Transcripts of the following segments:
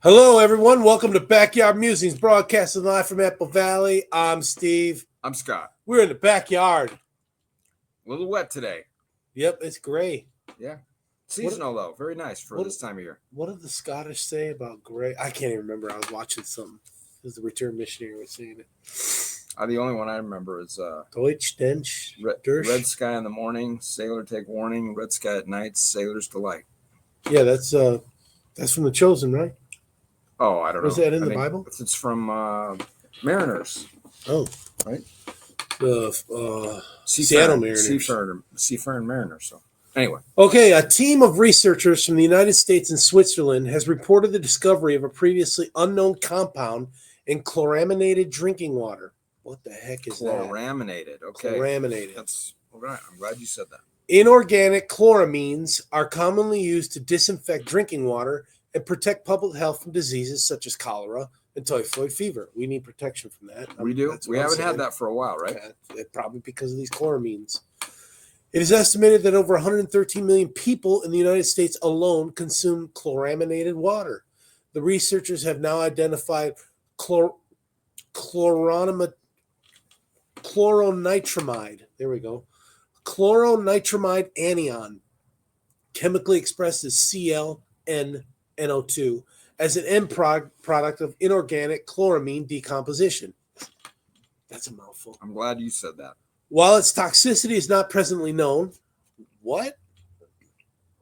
Hello, everyone. Welcome to Backyard Musings, broadcasting live from Apple Valley. I'm Steve. I'm Scott. We're in the backyard. A little wet today. Yep, it's gray. Yeah. Seasonal, though. Very nice for this time of year. What did the Scottish say about gray? I can't even remember. I was watching something. It was the return missionary was saying it. The only one I remember is Deutsch, Dench, red sky in the morning, sailor take warning, red sky at night, sailor's delight. Yeah, that's from The Chosen, right? Oh, I don't know. Was that in the Bible? It's from Mariners. Oh. Right? The Seattle Mariners. Seafaring Mariners. So, anyway. Okay, a team of researchers from the United States and Switzerland has reported the discovery of a previously unknown compound in chloraminated drinking water. What the heck is chloraminated? Okay. Chloraminated. That's all right. I'm glad you said that. Inorganic chloramines are commonly used to disinfect drinking water and protect public health from diseases such as cholera and typhoid fever. We need protection from that. We do. We haven't had that for a while, right? Probably because of these chloramines. It is estimated that over 113 million people in the United States alone consume chloraminated water. The researchers have now identified chloronitramide. There we go. Chloronitramide anion, chemically expressed as ClNO2, as an end product of inorganic chloramine decomposition. That's a mouthful. I'm glad you said that. While its toxicity is not presently known,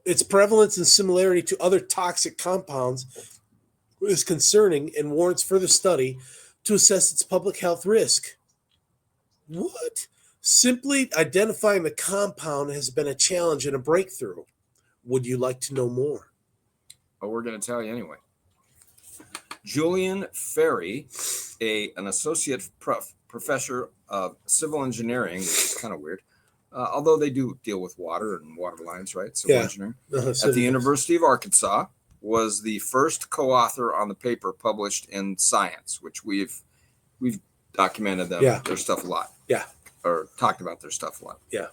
its prevalence and similarity to other toxic compounds is concerning and warrants further study to assess its public health risk. What? Simply identifying the compound has been a challenge and a breakthrough. Would you like to know more? Well, we're going to tell you anyway. Julian Ferry, an associate professor of civil engineering, which is kind of weird, although they do deal with water and water lines, right? Civil engineering. At the University of Arkansas, was the first co-author on the paper published in Science, which we've documented their stuff a lot. Yeah. Or talked about their stuff a lot. Yeah.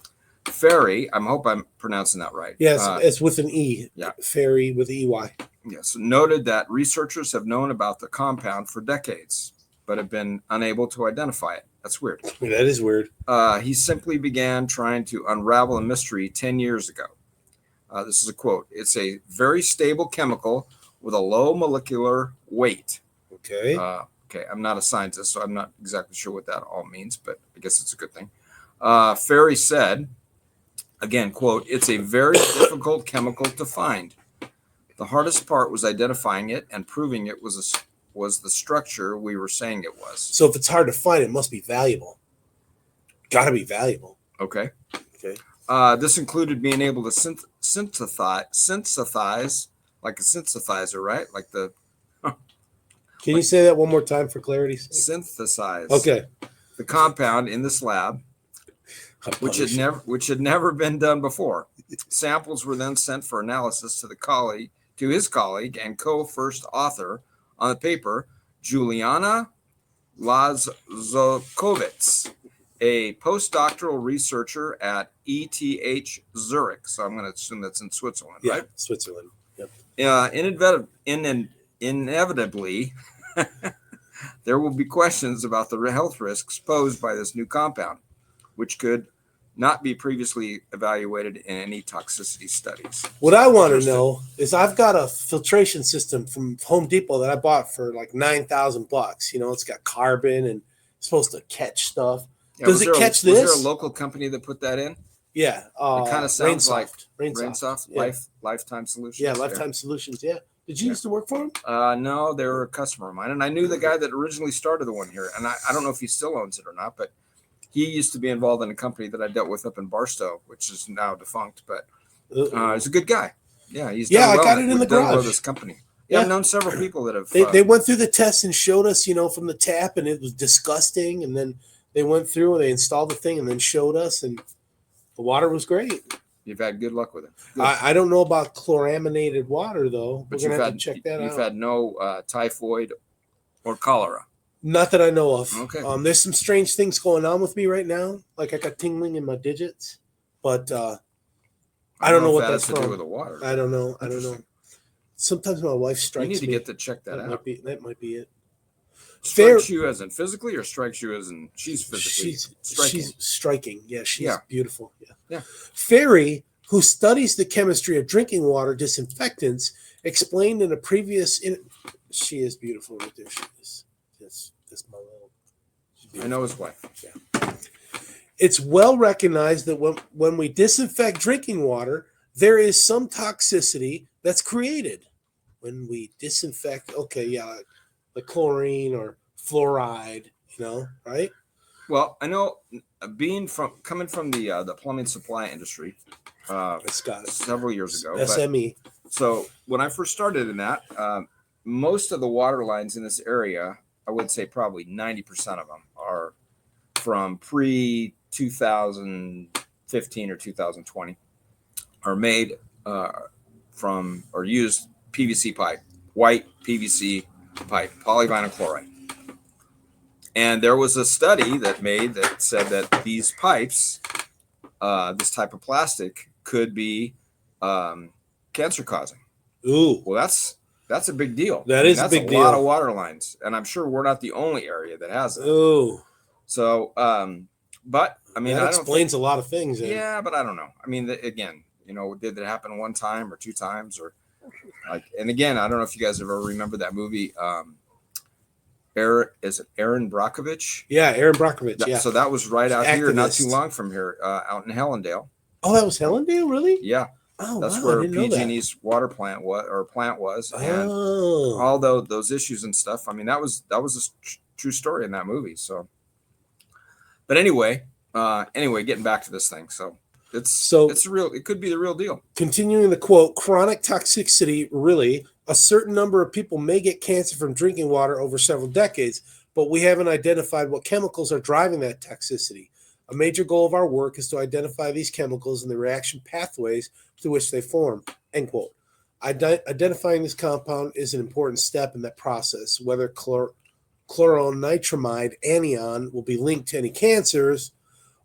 Ferry, I hope I'm pronouncing that right. Yes, it's with an E. Yeah. Ferry with EY. Yes. Noted that researchers have known about the compound for decades, but have been unable to identify it. That's weird. That is weird. He simply began trying to unravel a mystery 10 years ago. This is a quote. It's a very stable chemical with a low molecular weight. Okay. Okay, I'm not a scientist, so I'm not exactly sure what that all means, but I guess it's a good thing. Ferry said, again, quote, it's a very difficult chemical to find. The hardest part was identifying it and proving it was the structure we were saying it was. So if it's hard to find, it must be valuable. Got to be valuable. Okay. Okay. This included being able to synthesize like a synthesizer, right? Like the... Can you say that one more time for clarity's sake? Synthesize. Okay. The compound in this lab, which had never been done before. Samples were then sent for analysis to his colleague and co-first author on the paper, Juliana Lazakovits, a postdoctoral researcher at ETH Zurich. So I'm going to assume that's in Switzerland, right? Yeah, Switzerland. Yep. Inevitably, there will be questions about the health risks posed by this new compound, which could not be previously evaluated in any toxicity studies. What I want to know is I've got a filtration system from Home Depot that I bought for like $9,000. You know, it's got carbon and it's supposed to catch stuff. Yeah, Does it catch this? Was there a local company that put that in? Yeah. It kind of sounds like Rainsoft. Yeah. Lifetime Solutions. Yeah, Lifetime Solutions. Yeah. Did you used to work for them? No, they were a customer of mine. And I knew the guy that originally started the one here. And I don't know if he still owns it or not, but he used to be involved in a company that I dealt with up in Barstow, which is now defunct. But he's a good guy. Yeah, he's done well. I got it in the garage. Well this company. Yeah, I've known several people that have. They went through the test and showed us, from the tap, and it was disgusting. And then they went through and they installed the thing and then showed us, and the water was great. You've had good luck with it. I don't know about chloraminated water, though. But we're going to have to check that out. You've had no typhoid or cholera. Not that I know of. Okay. There's some strange things going on with me right now. Like I got tingling in my digits, but I don't know what that's to from. do with the water. I don't know. Sometimes my wife strikes me. You need to get to check that out. That might be it. Strikes you as in physically, or strikes you as in she's physically striking? She's striking. Yeah, she's beautiful. Yeah. Ferry, who studies the chemistry of drinking water disinfectants, explained in a previous. She is beautiful right there. She is. That's my little. I know his wife. Yeah. It's well recognized that when we disinfect drinking water, there is some toxicity that's created. When we disinfect, the chlorine or fluoride, right? Well, I know, coming from the plumbing supply industry, several years ago, SME. So when I first started in that, most of the water lines in this area, I would say probably 90% of them are from pre-2015 or 2020, are made from or used PVC pipe, white PVC pipe, polyvinyl chloride. And there was a study that said that these pipes, this type of plastic, could be cancer causing. Ooh, well, that's a big deal. That's a big deal. Lot of water lines, and I'm sure we're not the only area that has it. Ooh. So, but I mean, that explains a lot of things. Yeah, but I don't know. I mean, again, did it happen one time or two times, or like? And again, I don't know if you guys ever remember that movie. Is it Aaron Brockovich? Yeah, Aaron Brockovich. Yeah. So that was right out here, not too long from here, out in Hellendale. Oh, that was Hellendale, really? Yeah. Oh, that's where PG&E's water plant was, and all those issues and stuff. I mean, that was a true story in that movie. So, but anyway, getting back to this thing. So it's real. It could be the real deal. Continuing the quote, chronic toxicity, really, a certain number of people may get cancer from drinking water over several decades, but we haven't identified what chemicals are driving that toxicity. A major goal of our work is to identify these chemicals and the reaction pathways through which they form, end quote. Identifying this compound is an important step in that process. Whether chloronitramide anion will be linked to any cancers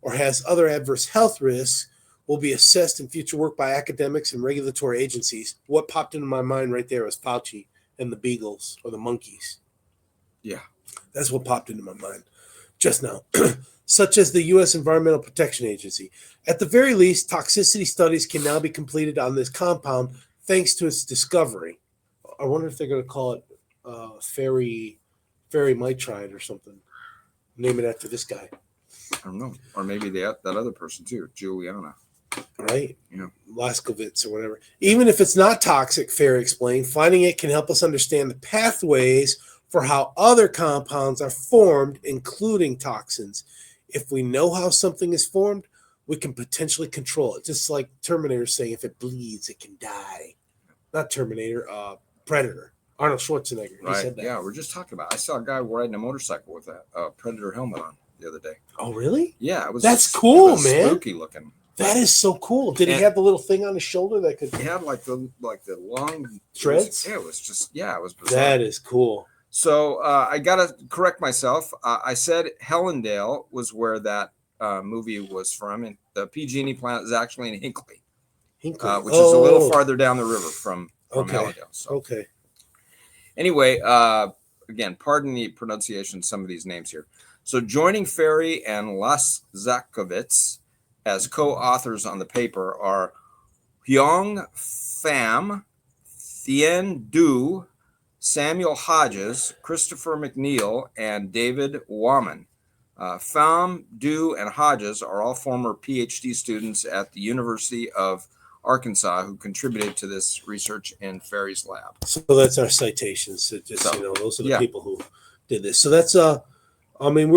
or has other adverse health risks will be assessed in future work by academics and regulatory agencies. What popped into my mind right there was Fauci and the beagles or the monkeys. Yeah. That's what popped into my mind just now. Such as the U.S. Environmental Protection Agency. At the very least, toxicity studies can now be completed on this compound thanks to its discovery. I wonder if they're going to call it fairy mitride or something. Name it after this guy. I don't know. Or maybe that other person too, Juliana. Right? Laskovitz or whatever. Even if it's not toxic, Ferry explained, finding it can help us understand the pathways for how other compounds are formed, including toxins. If we know how something is formed, we can potentially control it. Just like Terminator saying, if it bleeds, it can die. Not Terminator, Predator. Arnold Schwarzenegger. Right. He said that. Yeah, we're just talking about. I saw a guy riding a motorcycle with a Predator helmet on the other day. Oh, really? Yeah, it was. That's cool, man. Spooky looking. That is so cool. Did he have the little thing on his shoulder that could? He had like the long threads. It was bizarre. That is cool. So I gotta correct myself. I said Hellendale was where that movie was from, and the PG&E plant is actually in Hinckley, which is a little farther down the river from Hellendale. So. Okay. Anyway, again, pardon the pronunciation of some of these names here. So joining Ferry and Laskovitz as co-authors on the paper are Hyung Pham, Thien Du, Samuel Hodges, Christopher McNeil, and David Wamman. Pham, Du, and Hodges are all former PhD students at the University of Arkansas who contributed to this research in Ferry's lab. So that's our citations. Those are the people who did this. So that's we're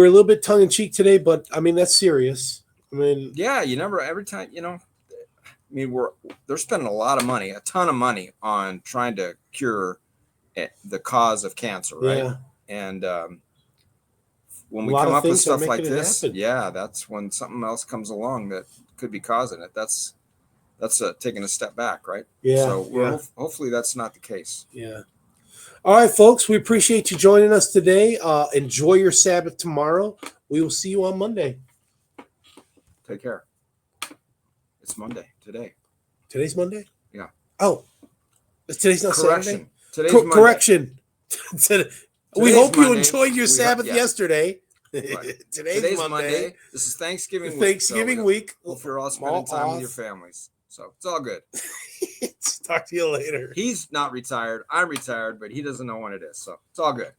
a little bit tongue in cheek today, but that's serious. Every time, they're spending a ton of money on trying to cure the cause of cancer, right? Yeah. And when we come up with stuff like this, that's when something else comes along that could be causing it. That's taking a step back, right? Yeah. So hopefully that's not the case. Yeah. All right, folks, we appreciate you joining us today. Enjoy your Sabbath tomorrow. We will see you on Monday. Take care. It's Monday today. Today's Monday? Yeah. Oh. Today's not Correction. Saturday. Today's Monday. Correction. We hope you Monday. enjoyed your Sabbath yesterday. Right. Today's Monday. This is Thanksgiving week. Thanksgiving week. Hope you're all spending time with your families. So it's all good. Talk to you later. He's not retired. I'm retired, but he doesn't know when it is. So it's all good.